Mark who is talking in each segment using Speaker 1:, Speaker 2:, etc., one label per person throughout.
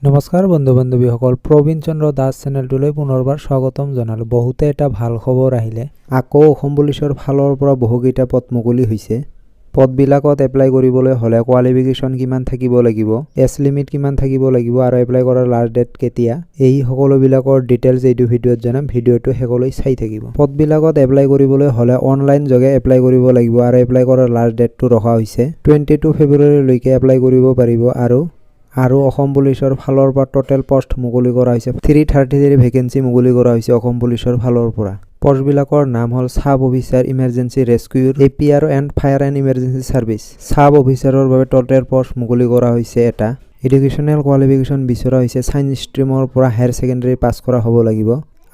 Speaker 1: নমস্কাৰ বন্ধু বান্ধৱীসকল, প্ৰবীণ চন্দ্ৰ দাস চেনেলটোলৈ পুনৰবাৰ স্বাগতম জনালোঁ। বহুতে এটা ভাল খবৰ আহিলে। আকৌ অসম পুলিচৰ ফালৰ পৰা বহুকেইটা পদ মুকলি হৈছে। পদবিলাকত এপ্লাই কৰিবলৈ হ'লে কোৱালিফিকেশ্যন কিমান থাকিব লাগিব, এজ লিমিট কিমান থাকিব লাগিব আৰু এপ্লাই কৰাৰ লাষ্ট ডেট কেতিয়া, এই সকলোবিলাকৰ ডিটেইলছ এইটো ভিডিঅ'ত জনাম। ভিডিঅ'টো শেষলৈ চাই থাকিব। পদবিলাকত এপ্লাই কৰিবলৈ হ'লে অনলাইন যোগে এপ্লাই কৰিব লাগিব আৰু এপ্লাই কৰাৰ লাষ্ট ডেটটো ৰখা হৈছে 22 ফেব্ৰুৱাৰীলৈকে এপ্লাই কৰিব পাৰিব। আৰু অসম পুলিচৰ ফালৰ পৰা টোটেল পোষ্ট মুকলি কৰা হৈছে 333 ভেকেন্সি মুকলি কৰা হৈছে অসম পুলিচৰ ফালৰ পৰা। পোষ্টবিলাকৰ নাম হ'ল সাব অফিচাৰ ইমাৰ্জেঞ্চি ৰেস্কিউৰ APR and fire and emergency service. Sub অফিচাৰৰ বাবে টোটেল পোষ্ট মুকলি কৰা হৈছে এটা। এডুকেশ্যনেল কোৱালিফিকেশ্যন বিচৰা হৈছে ছায়েন্স ষ্ট্ৰীমৰ পৰা হায়াৰ ছেকেণ্ডেৰী পাছ কৰা হ'ব লাগিব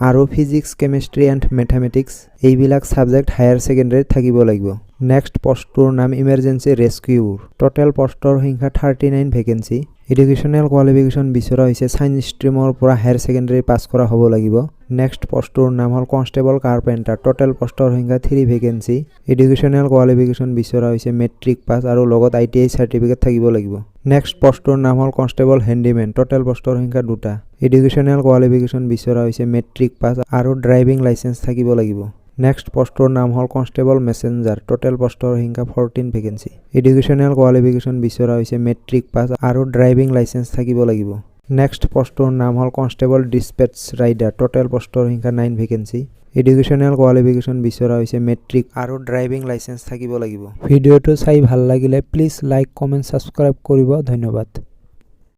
Speaker 1: আৰু ফিজিক্স কেমেষ্ট্ৰি এণ্ড মেথামেটিক্স এইবিলাক ছাবজেক্ট হায়াৰ ছেকেণ্ডেৰীত থাকিব লাগিব। নেক্সট পোষ্টটোৰ নাম ইমাৰ্জেঞ্চি ৰেস্কিউৰ। টোটেল পোষ্টৰ সংখ্যা 39 ভেকেন্সি। এডুকেশ্যনেল কোৱালিফিকেশ্যন বিচৰা হৈছে ছায়েন্স ষ্ট্ৰীমৰ পৰা হায়াৰ ছেকেণ্ডেৰী পাছ কৰা হ'ব লাগিব। নেক্সট পোষ্টটোৰ নাম হ'ল কনষ্টেবল কাৰ্পেণ্টাৰ। টোটেল পোষ্টৰ সংখ্যা 3 ভেকেন্সি। এডুকেশ্যনেল কোৱালিফিকেশ্যন বিচৰা হৈছে মেট্ৰিক পাছ আৰু লগত ITI চাৰ্টিফিকেট থাকিব লাগিব। নেক্সট পোষ্টটোৰ নাম হ'ল কনষ্টেবল হেণ্ডিমেন। টোটেল পোষ্টৰ সংখ্যা 2টা। এডুকেশ্যনেল কোৱালিফিকেশ্যন বিচৰা হৈছে মেট্ৰিক পাছ আৰু ড্ৰাইভিং লাইচেন্স থাকিব লাগিব। নেক্সট পোষ্টটোৰ নাম হ'ল কনষ্টেবল মেছেঞ্জাৰ। টোটেল পোষ্টৰ সংখ্যা 14 ভেকেন্সি। এডুকেশ্যনেল কোৱালিফিকেশ্যন বিচৰা হৈছে মেট্ৰিক পাছ আৰু ড্ৰাইভিং লাইচেন্স থাকিব লাগিব। নেক্সট পোষ্টটোৰ নাম হ'ল কনষ্টেবল ডিছপেটছ ৰাইডাৰ। টোটেল পোষ্টৰ সংখ্যা 9 ভেকেন্সি। এডুকেশ্যনেল কোৱালিফিকেশ্যন বিচৰা হৈছে মেট্ৰিক আৰু ড্ৰাইভিং লাইচেন্স থাকিব লাগিব। ভিডিঅ'টো চাই ভাল লাগিলে প্লিজ লাইক, কমেণ্ট, ছাবস্ক্ৰাইব কৰিব। ধন্যবাদ।